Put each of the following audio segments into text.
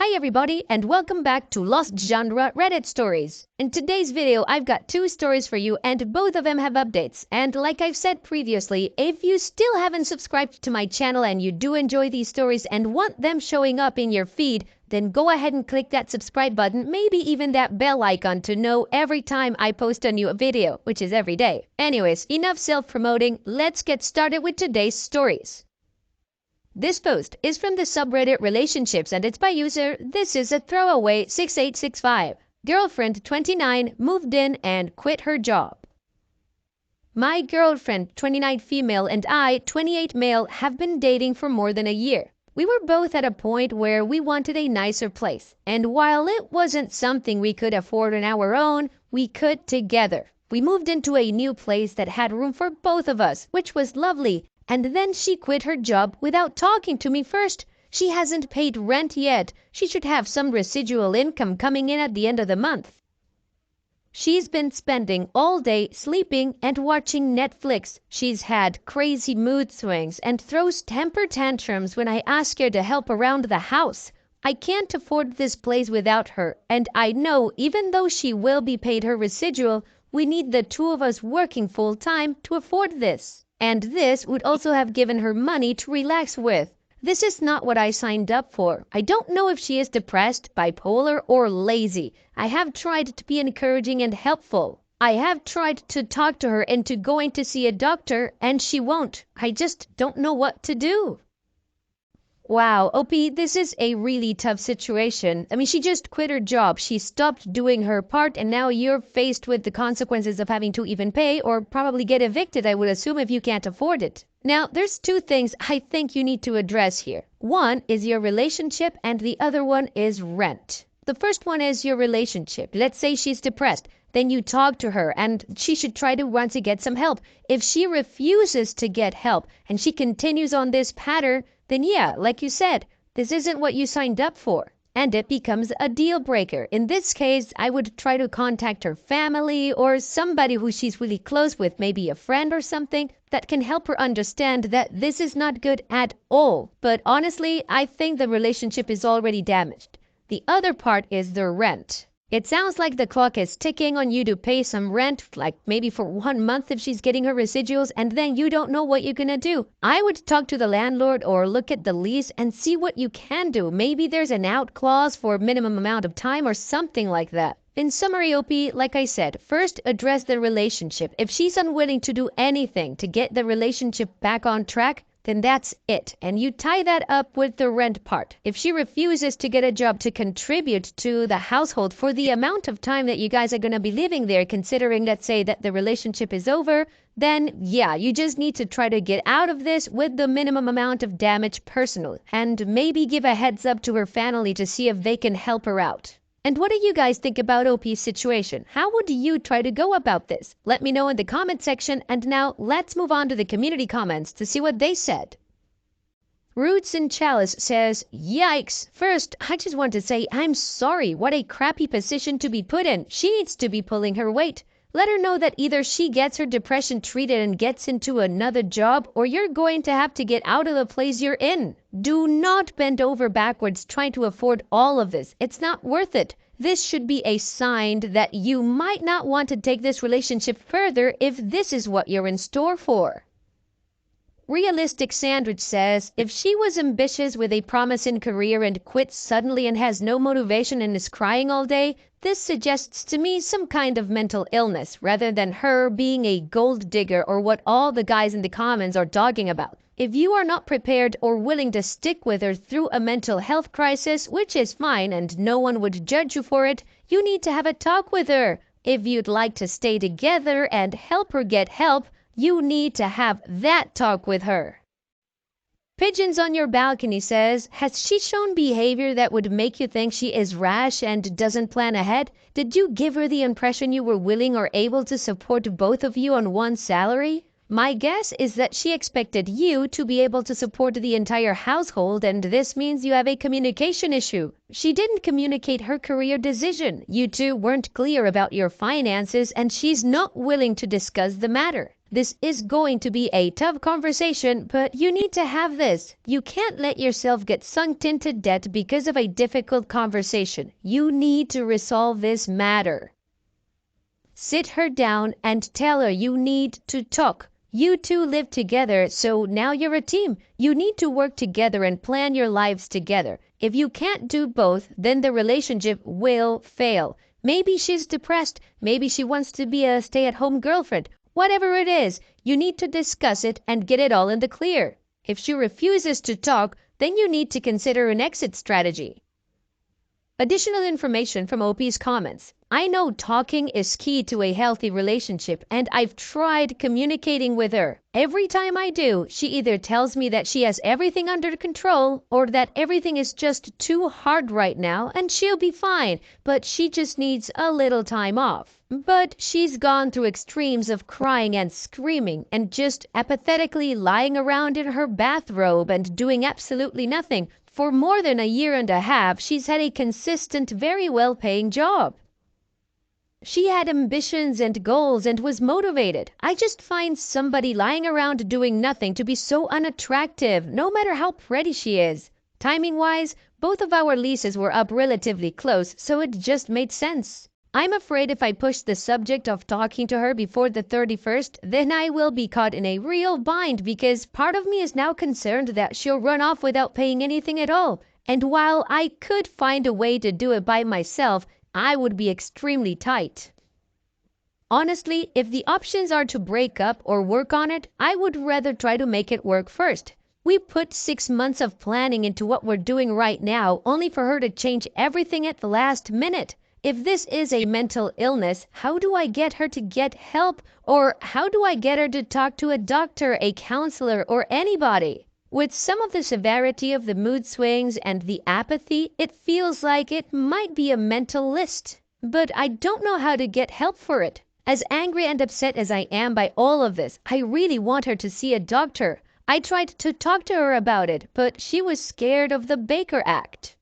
Hi everybody and welcome back to Lost Genre Reddit Stories. In today's video, I've got two stories for you and both of them have updates. And like I've said previously, if you still haven't subscribed to my channel and you do enjoy these stories and want them showing up in your feed, then go ahead and click that subscribe button, maybe even that bell icon to know every time I post a new video, which is every day. Anyways, enough self-promoting, let's get started with today's stories. This post is from the subreddit Relationships and it's by user This Is a Throwaway 6865. Girlfriend 29 moved in and quit her job. My girlfriend 29 female and I 28 male have been dating for more than a year. We were both at a point where we wanted a nicer place, and while it wasn't something we could afford on our own, we could together. We moved into a new place that had room for both of us, which was lovely. And then she quit her job without talking to me first. She hasn't paid rent yet. She should have some residual income coming in at the end of the month. She's been spending all day sleeping and watching Netflix. She's had crazy mood swings and throws temper tantrums when I ask her to help around the house. I can't afford this place without her, and I know even though she will be paid her residual, we need the two of us working full time to afford this. And this would also have given her money to relax with. This is not what I signed up for. I don't know if she is depressed, bipolar, or lazy. I have tried to be encouraging and helpful. I have tried to talk to her into going to see a doctor, and she won't. I just don't know what to do. Wow, OP, this is a really tough situation. I mean, she just quit her job, she stopped doing her part, and now you're faced with the consequences of having to even pay or probably get evicted, I would assume, if you can't afford it. Now, there's two things I think you need to address here. One is your relationship and the other one is rent. The first one is your relationship. Let's say she's depressed. Then you talk to her and she should try to want to get some help. If she refuses to get help and she continues on this pattern, then yeah, like you said, this isn't what you signed up for. And it becomes a deal breaker. In this case, I would try to contact her family or somebody who she's really close with, maybe a friend or something, that can help her understand that this is not good at all. But honestly, I think the relationship is already damaged. The other part is the rent. It sounds like the clock is ticking on you to pay some rent, like maybe for 1 month if she's getting her residuals, and then you don't know what you're gonna do. I would talk to the landlord or look at the lease and see what you can do. Maybe there's an out clause for a minimum amount of time or something like that. In summary, OP, like I said, first address the relationship. If she's unwilling to do anything to get the relationship back on track, then that's it. And you tie that up with the rent part. If she refuses to get a job to contribute to the household for the amount of time that you guys are going to be living there, considering, let's say, that the relationship is over, then yeah, you just need to try to get out of this with the minimum amount of damage personally. And maybe give a heads up to her family to see if they can help her out. And what do you guys think about OP's situation? How would you try to go about this? Let me know in the comment section, and now let's move on to the community comments to see what they said. Roots in Chalice says, yikes! First, I just want to say I'm sorry. What a crappy position to be put in. She needs to be pulling her weight. Let her know that either she gets her depression treated and gets into another job, or you're going to have to get out of the place you're in. Do not bend over backwards trying to afford all of this. It's not worth it. This should be a sign that you might not want to take this relationship further if this is what you're in store for. Realistic Sandwich says, if she was ambitious with a promising career and quits suddenly and has no motivation and is crying all day, this suggests to me some kind of mental illness rather than her being a gold digger or what all the guys in the comments are dogging about. If you are not prepared or willing to stick with her through a mental health crisis, which is fine and no one would judge you for it, you need to have a talk with her. If you'd like to stay together and help her get help, you need to have that talk with her. Pigeons on Your Balcony says, has she shown behavior that would make you think she is rash and doesn't plan ahead? Did you give her the impression you were willing or able to support both of you on one salary? My guess is that she expected you to be able to support the entire household, and this means you have a communication issue. She didn't communicate her career decision. You two weren't clear about your finances, and she's not willing to discuss the matter. This is going to be a tough conversation, but you need to have this. You can't let yourself get sunk into debt because of a difficult conversation. You need to resolve this matter. Sit her down and tell her you need to talk. You two live together, so now you're a team. You need to work together and plan your lives together. If you can't do both, then the relationship will fail. Maybe she's depressed. Maybe she wants to be a stay-at-home girlfriend. Whatever it is, you need to discuss it and get it all in the clear. If she refuses to talk, then you need to consider an exit strategy. Additional information from OP's comments. I know talking is key to a healthy relationship, and I've tried communicating with her. Every time I do, she either tells me that she has everything under control or that everything is just too hard right now and she'll be fine, but she just needs a little time off. But she's gone through extremes of crying and screaming and just apathetically lying around in her bathrobe and doing absolutely nothing. For more than a year and a half, she's had a consistent, very well-paying job. She had ambitions and goals and was motivated. I just find somebody lying around doing nothing to be so unattractive, no matter how pretty she is. Timing-wise, both of our leases were up relatively close, so it just made sense. I'm afraid if I push the subject of talking to her before the 31st, then I will be caught in a real bind because part of me is now concerned that she'll run off without paying anything at all. And while I could find a way to do it by myself, I would be extremely tight. Honestly, if the options are to break up or work on it, I would rather try to make it work first. We put 6 months of planning into what we're doing right now, only for her to change everything at the last minute. If this is a mental illness, how do I get her to get help? Or how do I get her to talk to a doctor, a counselor, or anybody? With some of the severity of the mood swings and the apathy, it feels like it might be a mental list. But I don't know how to get help for it. As angry and upset as I am by all of this, I really want her to see a doctor. I tried to talk to her about it, but she was scared of the Baker Act.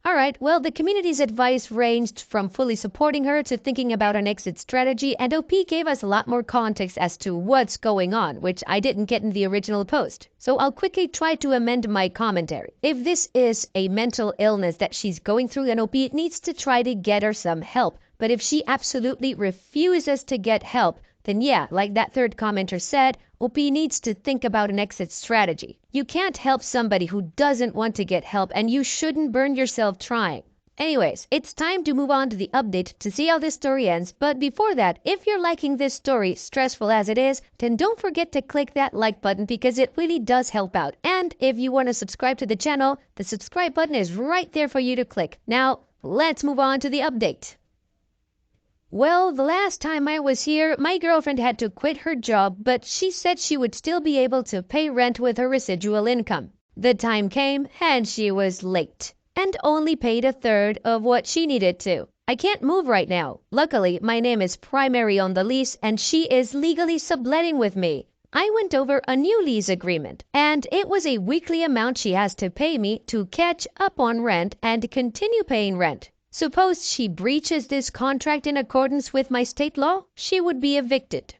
Alright, well, the community's advice ranged from fully supporting her to thinking about an exit strategy, and OP gave us a lot more context as to what's going on, which I didn't get in the original post. So I'll quickly try to amend my commentary. If this is a mental illness that she's going through, then OP needs to try to get her some help. But if she absolutely refuses to get help, then yeah, like that third commenter said, OP needs to think about an exit strategy. You can't help somebody who doesn't want to get help, and you shouldn't burn yourself trying. Anyways, it's time to move on to the update to see how this story ends, but before that, if you're liking this story, stressful as it is, then don't forget to click that like button because it really does help out. And if you want to subscribe to the channel, the subscribe button is right there for you to click. Now, let's move on to the update. Well, the last time I was here, my girlfriend had to quit her job, but she said she would still be able to pay rent with her residual income. The time came and she was late and only paid a third of what she needed to. I can't move right now. Luckily, my name is primary on the lease and she is legally subletting with me. I went over a new lease agreement and it was a weekly amount she has to pay me to catch up on rent and continue paying rent. Suppose she breaches this contract in accordance with my state law, she would be evicted.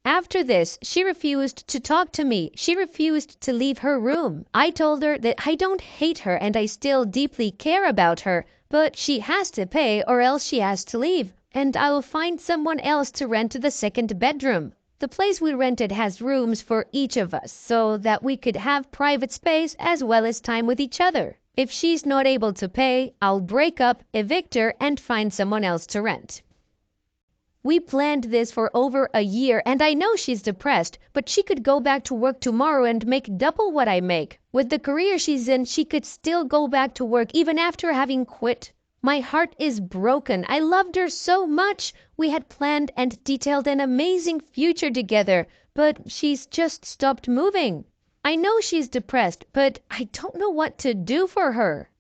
After this, she refused to talk to me. She refused to leave her room. I told her that I don't hate her and I still deeply care about her, but she has to pay or else she has to leave, and I will find someone else to rent the second bedroom. The place we rented has rooms for each of us so that we could have private space as well as time with each other. If she's not able to pay, I'll break up, evict her, and find someone else to rent. We planned this for over a year and I know she's depressed, but she could go back to work tomorrow and make double what I make. With the career she's in, she could still go back to work even after having quit. My heart is broken. I loved her so much. We had planned and detailed an amazing future together, but she's just stopped moving. I know she's depressed, but I don't know what to do for her.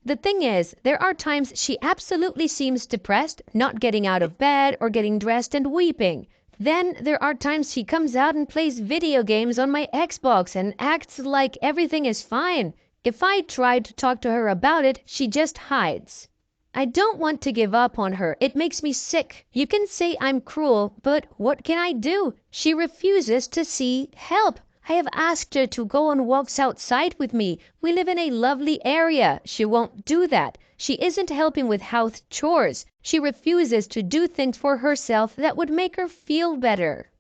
The thing is, there are times she absolutely seems depressed, not getting out of bed or getting dressed and weeping. Then there are times she comes out and plays video games on my Xbox and acts like everything is fine. If I try to talk to her about it, she just hides. I don't want to give up on her. It makes me sick. You can say I'm cruel, but what can I do? She refuses to see help. I have asked her to go on walks outside with me. We live in a lovely area. She won't do that. She isn't helping with house chores. She refuses to do things for herself that would make her feel better.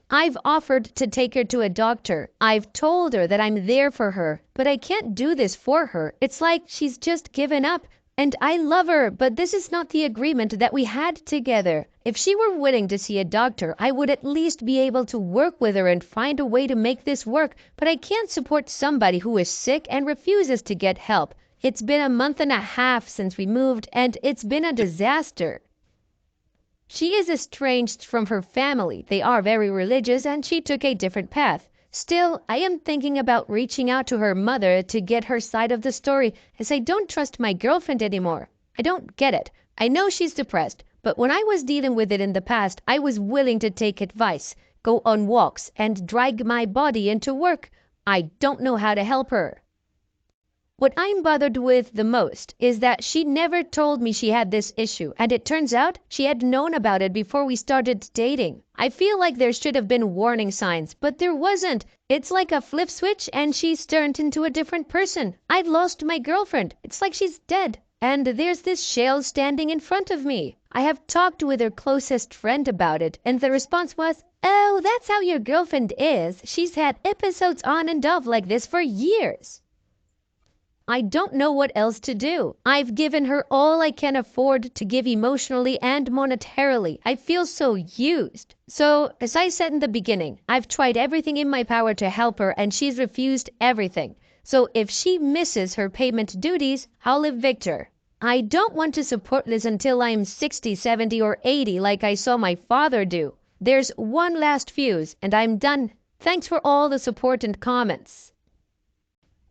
I've offered to take her to a doctor. I've told her that I'm there for her, but I can't do this for her. It's like she's just given up. And I love her, but this is not the agreement that we had together. If she were willing to see a doctor, I would at least be able to work with her and find a way to make this work, but I can't support somebody who is sick and refuses to get help. It's been a month and a half since we moved, and it's been a disaster. She is estranged from her family. They are very religious, and she took a different path. Still, I am thinking about reaching out to her mother to get her side of the story, as I don't trust my girlfriend anymore. I don't get it. I know she's depressed, but when I was dealing with it in the past, I was willing to take advice, go on walks, and drag my body into work. I don't know how to help her. What I'm bothered with the most is that she never told me she had this issue, and it turns out she had known about it before we started dating. I feel like there should have been warning signs, but there wasn't. It's like a flip switch and she's turned into a different person. I lost my girlfriend. It's like she's dead. And there's this shell standing in front of me. I have talked with her closest friend about it, and the response was, "Oh, that's how your girlfriend is. She's had episodes on and off like this for years." I don't know what else to do. I've given her all I can afford to give emotionally and monetarily. I feel so used. So, as I said in the beginning, I've tried everything in my power to help her and she's refused everything. So if she misses her payment duties, I'll evict her. I don't want to support this until I'm 60, 70, or 80 like I saw my father do. There's one last fuse and I'm done. Thanks for all the support and comments.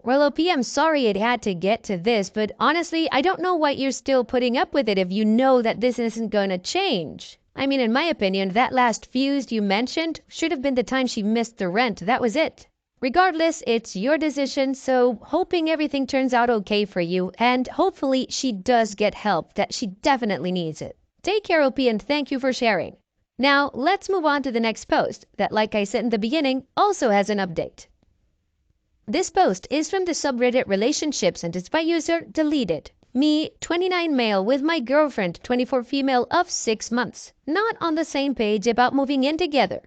Well, OP, I'm sorry it had to get to this, but honestly, I don't know why you're still putting up with it if you know that this isn't gonna change. I mean, in my opinion, that last fuse you mentioned should have been the time she missed the rent. That was it. Regardless, it's your decision, so hoping everything turns out okay for you, and hopefully she does get help, that she definitely needs it. Take care, OP, and thank you for sharing. Now, let's move on to the next post that, like I said in the beginning, also has an update. This post is from the subreddit Relationships and is by user Deleted. Me, 29 male with my girlfriend, 24 female of 6 months. Not on the same page about moving in together.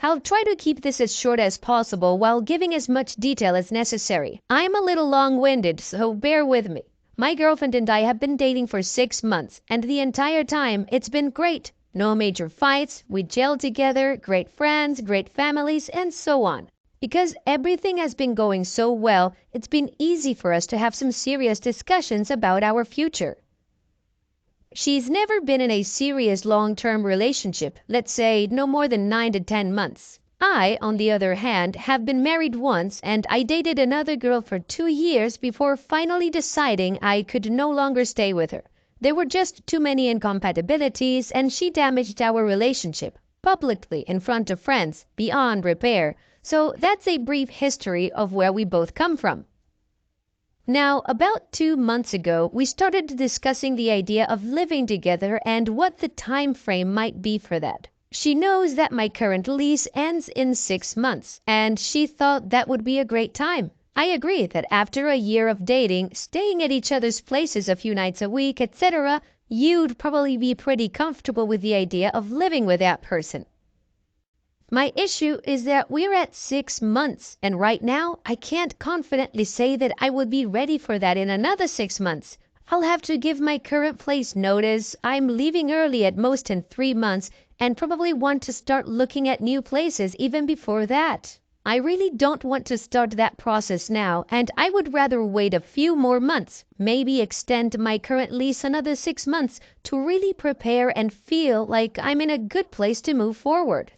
I'll try to keep this as short as possible while giving as much detail as necessary. I'm a little long-winded, so bear with me. My girlfriend and I have been dating for 6 months, and the entire time it's been great. No major fights, we gel together, great friends, great families, and so on. Because everything has been going so well, it's been easy for us to have some serious discussions about our future. She's never been in a serious long-term relationship, let's say no more than 9 to 10 months. I, on the other hand, have been married once and I dated another girl for 2 years before finally deciding I could no longer stay with her. There were just too many incompatibilities and she damaged our relationship, publicly in front of friends, beyond repair. So that's a brief history of where we both come from. Now, about 2 months ago, we started discussing the idea of living together and what the time frame might be for that. She knows that my current lease ends in 6 months, and she thought that would be a great time. I agree that after a year of dating, staying at each other's places a few nights a week, etc., you'd probably be pretty comfortable with the idea of living with that person. My issue is that we're at 6 months, and right now I can't confidently say that I would be ready for that in another 6 months. I'll have to give my current place notice. I'm leaving early at most in 3 months and probably want to start looking at new places even before that. I really don't want to start that process now, and I would rather wait a few more months, maybe extend my current lease another 6 months to really prepare and feel like I'm in a good place to move forward.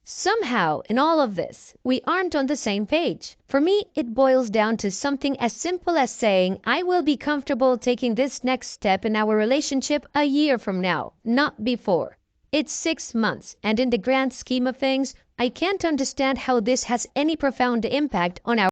Somehow, in all of this, we aren't on the same page. For me, it boils down to something as simple as saying I will be comfortable taking this next step in our relationship a year from now, not before. It's 6 months, and in the grand scheme of things, I can't understand how this has any profound impact on our